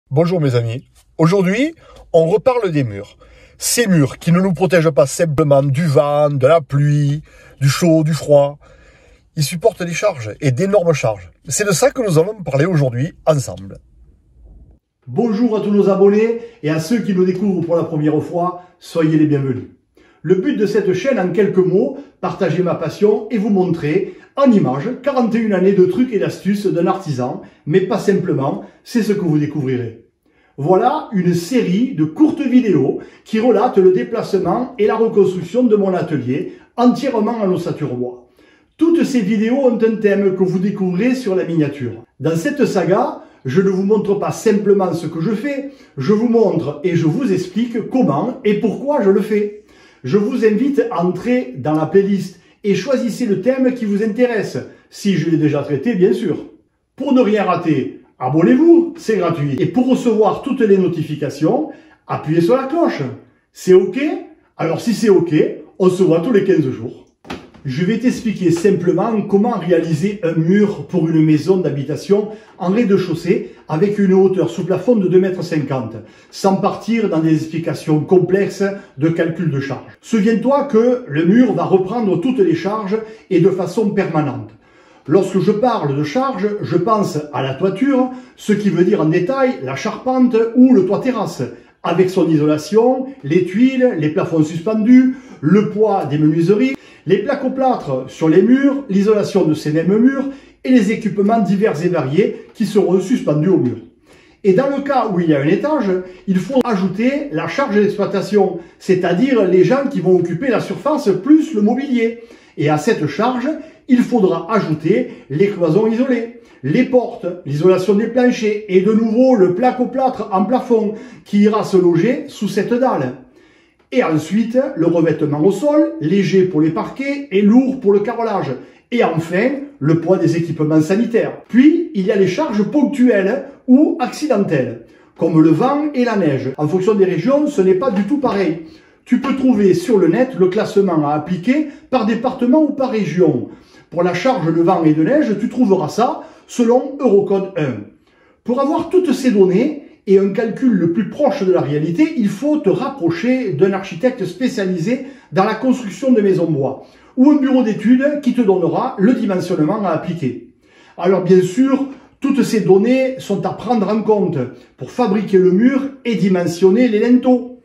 Bonjour mes amis, aujourd'hui on reparle des murs. Ces murs qui ne nous protègent pas simplement du vent, de la pluie, du chaud, du froid. Ils supportent des charges et d'énormes charges. C'est de ça que nous allons parler aujourd'hui ensemble. Bonjour à tous nos abonnés et à ceux qui nous découvrent pour la première fois, soyez les bienvenus. Le but de cette chaîne en quelques mots, partager ma passion et vous montrer en images 41 années de trucs et d'astuces d'un artisan, mais pas simplement, c'est ce que vous découvrirez. Voilà une série de courtes vidéos qui relatent le déplacement et la reconstruction de mon atelier entièrement en ossature bois. Toutes ces vidéos ont un thème que vous découvrirez sur la miniature. Dans cette saga, je ne vous montre pas simplement ce que je fais, je vous montre et je vous explique comment et pourquoi je le fais. Je vous invite à entrer dans la playlist et choisissez le thème qui vous intéresse, si je l'ai déjà traité bien sûr. Pour ne rien rater, abonnez-vous, c'est gratuit. Et pour recevoir toutes les notifications, appuyez sur la cloche. C'est OK? Alors si c'est OK, on se voit tous les 15 jours. Je vais t'expliquer simplement comment réaliser un mur pour une maison d'habitation en rez-de-chaussée avec une hauteur sous plafond de 2,50 m, sans partir dans des explications complexes de calcul de charge. Souviens-toi que le mur va reprendre toutes les charges et de façon permanente. Lorsque je parle de charge, je pense à la toiture, ce qui veut dire en détail la charpente ou le toit terrasse, avec son isolation, les tuiles, les plafonds suspendus, le poids des menuiseries, les plaques-plâtre sur les murs, l'isolation de ces mêmes murs et les équipements divers et variés qui seront suspendus au mur. Et dans le cas où il y a un étage, il faut ajouter la charge d'exploitation, c'est-à-dire les gens qui vont occuper la surface plus le mobilier. Et à cette charge, il faudra ajouter les cloisons isolées, les portes, l'isolation des planchers et de nouveau le plaque-plâtre en plafond qui ira se loger sous cette dalle. Et ensuite, le revêtement au sol, léger pour les parquets et lourd pour le carrelage. Et enfin, le poids des équipements sanitaires. Puis, il y a les charges ponctuelles ou accidentelles, comme le vent et la neige. En fonction des régions, ce n'est pas du tout pareil. Tu peux trouver sur le net le classement à appliquer par département ou par région. Pour la charge de vent et de neige, tu trouveras ça selon Eurocode 1. Pour avoir toutes ces données, et un calcul le plus proche de la réalité, il faut te rapprocher d'un architecte spécialisé dans la construction de maisons bois ou un bureau d'études qui te donnera le dimensionnement à appliquer. Alors bien sûr, toutes ces données sont à prendre en compte pour fabriquer le mur et dimensionner les linteaux.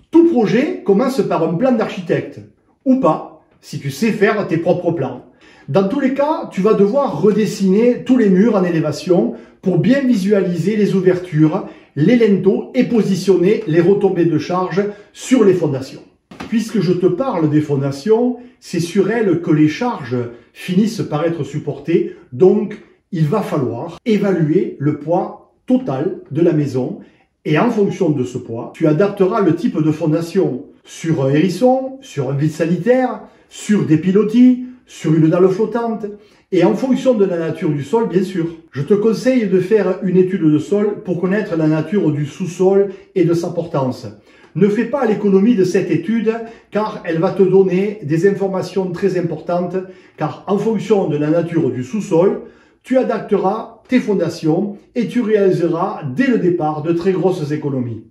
Tout projet commence par un plan d'architecte, ou pas, si tu sais faire tes propres plans. Dans tous les cas, tu vas devoir redessiner tous les murs en élévation pour bien visualiser les ouvertures, les linteaux et positionner les retombées de charge sur les fondations. Puisque je te parle des fondations, c'est sur elles que les charges finissent par être supportées, donc il va falloir évaluer le poids total de la maison et en fonction de ce poids, tu adapteras le type de fondation sur un hérisson, sur un vide sanitaire, sur des pilotis, sur une dalle flottante et en fonction de la nature du sol, bien sûr. Je te conseille de faire une étude de sol pour connaître la nature du sous-sol et de sa portance. Ne fais pas l'économie de cette étude car elle va te donner des informations très importantes car en fonction de la nature du sous-sol, tu adapteras tes fondations et tu réaliseras dès le départ de très grosses économies.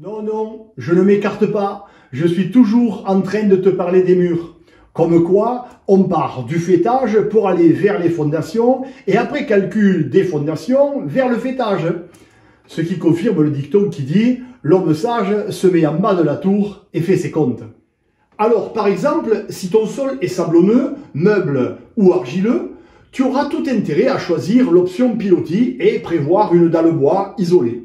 Non, non, je ne m'écarte pas, je suis toujours en train de te parler des murs. Comme quoi, on part du fêtage pour aller vers les fondations et après calcul des fondations vers le fêtage. Ce qui confirme le dicton qui dit « L'homme sage se met en bas de la tour et fait ses comptes ». Alors par exemple, si ton sol est sablonneux, meuble ou argileux, tu auras tout intérêt à choisir l'option pilotis et prévoir une dalle bois isolée.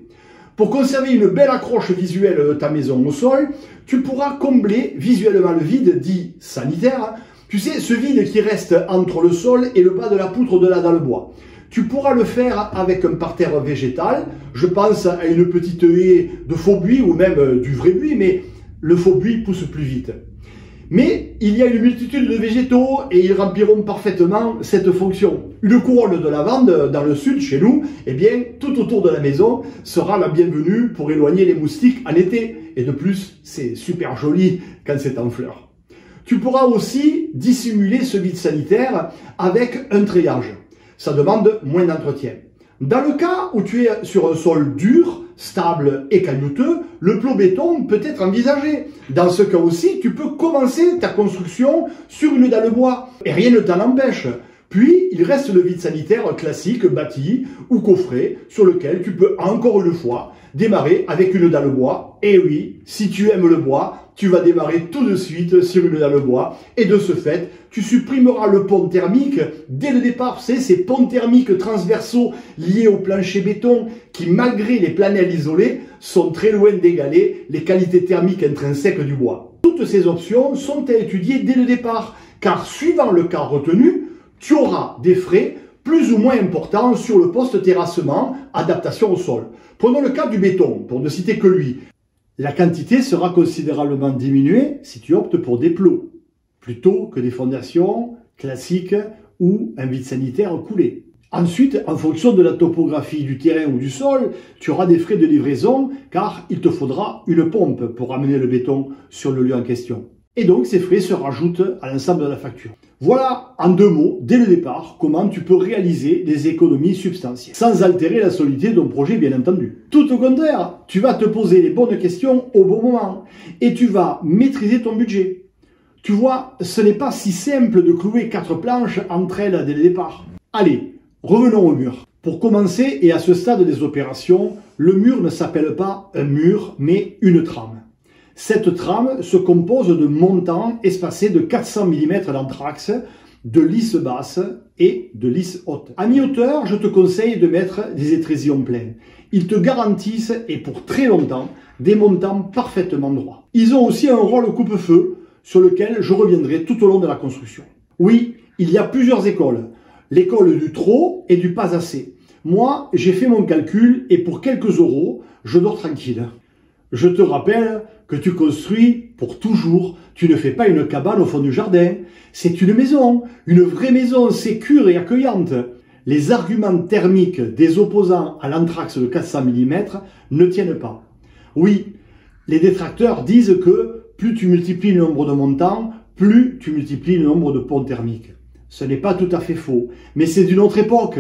Pour conserver une belle accroche visuelle de ta maison au sol, tu pourras combler visuellement le vide dit sanitaire. Tu sais, ce vide qui reste entre le sol et le bas de la poutre de la dalle bois. Tu pourras le faire avec un parterre végétal. Je pense à une petite haie de faux buis ou même du vrai buis, mais le faux buis pousse plus vite. Mais il y a une multitude de végétaux et ils rempliront parfaitement cette fonction. Une couronne de lavande dans le sud, chez nous, eh bien, tout autour de la maison sera la bienvenue pour éloigner les moustiques en été. Et de plus, c'est super joli quand c'est en fleurs. Tu pourras aussi dissimuler ce vide sanitaire avec un treillage. Ça demande moins d'entretien. Dans le cas où tu es sur un sol dur, stable et caillouteux, le plot béton peut être envisagé. Dans ce cas aussi, tu peux commencer ta construction sur une dalle bois et rien ne t'en empêche. Puis, il reste le vide sanitaire classique, bâti ou coffret, sur lequel tu peux encore une fois démarrer avec une dalle bois. Et oui, si tu aimes le bois, tu vas démarrer tout de suite sur une dalle bois. Et de ce fait, tu supprimeras le pont thermique dès le départ. C'est ces ponts thermiques transversaux liés au plancher béton qui, malgré les planels isolés, sont très loin d'égaler les qualités thermiques intrinsèques du bois. Toutes ces options sont à étudier dès le départ, car suivant le cas retenu, tu auras des frais plus ou moins importants sur le post-terrassement, adaptation au sol. Prenons le cas du béton, pour ne citer que lui. La quantité sera considérablement diminuée si tu optes pour des plots, plutôt que des fondations classiques ou un vide sanitaire coulé. Ensuite, en fonction de la topographie du terrain ou du sol, tu auras des frais de livraison car il te faudra une pompe pour amener le béton sur le lieu en question. Et donc, ces frais se rajoutent à l'ensemble de la facture. Voilà, en 2 mots, dès le départ, comment tu peux réaliser des économies substantielles, sans altérer la solidité de ton projet, bien entendu. Tout au contraire, tu vas te poser les bonnes questions au bon moment, et tu vas maîtriser ton budget. Tu vois, ce n'est pas si simple de clouer 4 planches entre elles dès le départ. Allez, revenons au mur. Pour commencer, et à ce stade des opérations, le mur ne s'appelle pas un mur, mais une trame. Cette trame se compose de montants espacés de 400 mm d'anthrax, de lisse basse et de lisse haute. À mi-hauteur, je te conseille de mettre des étrésillons pleins. Ils te garantissent, et pour très longtemps, des montants parfaitement droits. Ils ont aussi un rôle coupe-feu, sur lequel je reviendrai tout au long de la construction. Oui, il y a plusieurs écoles. L'école du trop et du pas assez. Moi, j'ai fait mon calcul et pour quelques euros, je dors tranquille. Je te rappelle que tu construis pour toujours. Tu ne fais pas une cabane au fond du jardin. C'est une vraie maison sécure et accueillante. Les arguments thermiques des opposants à l'anthrax de 400 mm ne tiennent pas. Oui, les détracteurs disent que plus tu multiplies le nombre de montants, plus tu multiplies le nombre de ponts thermiques. Ce n'est pas tout à fait faux, mais c'est d'une autre époque.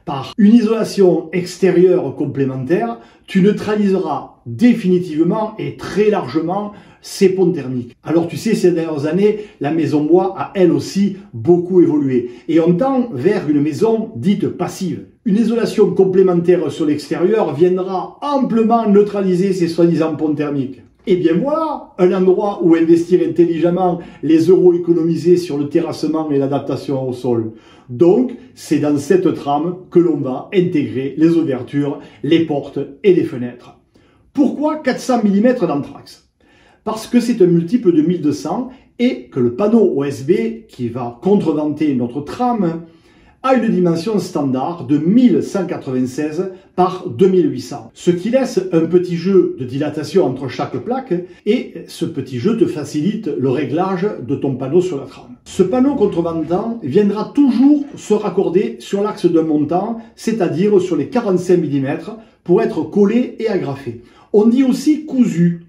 Par une isolation extérieure complémentaire, tu neutraliseras définitivement et très largement ces ponts thermiques. Alors tu sais, ces dernières années, la maison bois a elle aussi beaucoup évolué. Et on tend vers une maison dite passive. Une isolation complémentaire sur l'extérieur viendra amplement neutraliser ces soi-disant ponts thermiques. Et bien voilà, un endroit où investir intelligemment les euros économisés sur le terrassement et l'adaptation au sol. Donc, c'est dans cette trame que l'on va intégrer les ouvertures, les portes et les fenêtres. Pourquoi 400 mm d'anthrax? Parce que c'est un multiple de 1200 et que le panneau OSB qui va contreventer notre trame a une dimension standard de 1196 par 2800, ce qui laisse un petit jeu de dilatation entre chaque plaque et ce petit jeu te facilite le réglage de ton panneau sur la trame. Ce panneau contrevendant viendra toujours se raccorder sur l'axe d'un montant, c'est-à-dire sur les 45 mm pour être collé et agrafé. On dit aussi cousu.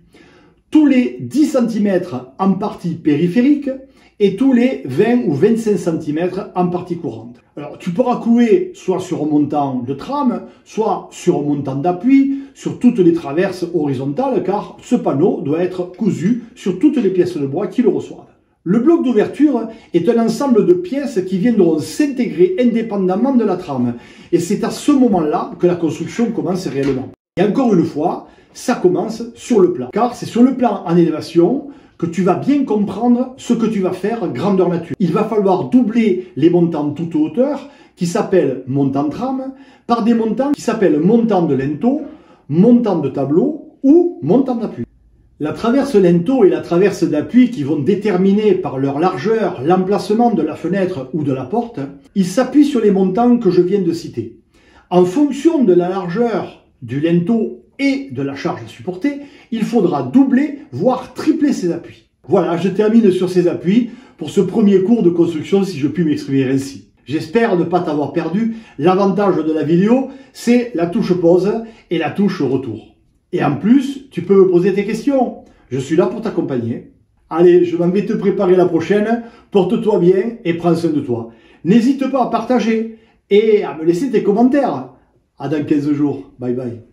Tous les 10 cm en partie périphérique et tous les 20 ou 25 cm en partie courante. Alors, tu pourras clouer soit sur un montant de trame, soit sur un montant d'appui, sur toutes les traverses horizontales, car ce panneau doit être cousu sur toutes les pièces de bois qui le reçoivent. Le bloc d'ouverture est un ensemble de pièces qui viendront s'intégrer indépendamment de la trame. Et c'est à ce moment-là que la construction commence réellement. Et encore une fois, ça commence sur le plan. Car c'est sur le plan en élévation que tu vas bien comprendre ce que tu vas faire grandeur nature. Il va falloir doubler les montants toute hauteur, qui s'appellent montant trame, par des montants qui s'appellent montant de linteau, montant de tableau ou montant d'appui. La traverse linteau et la traverse d'appui qui vont déterminer par leur largeur l'emplacement de la fenêtre ou de la porte, ils s'appuient sur les montants que je viens de citer. En fonction de la largeur du linteau et de la charge supportée, il faudra doubler, voire tripler ces appuis. Voilà, je termine sur ces appuis pour ce premier cours de construction, si je puis m'exprimer ainsi. J'espère ne pas t'avoir perdu. L'avantage de la vidéo, c'est la touche pause et la touche retour. Et en plus, tu peux me poser tes questions. Je suis là pour t'accompagner. Allez, je m'en vais te préparer la prochaine. Porte-toi bien et prends soin de toi. N'hésite pas à partager et à me laisser tes commentaires. À dans 15 jours. Bye bye.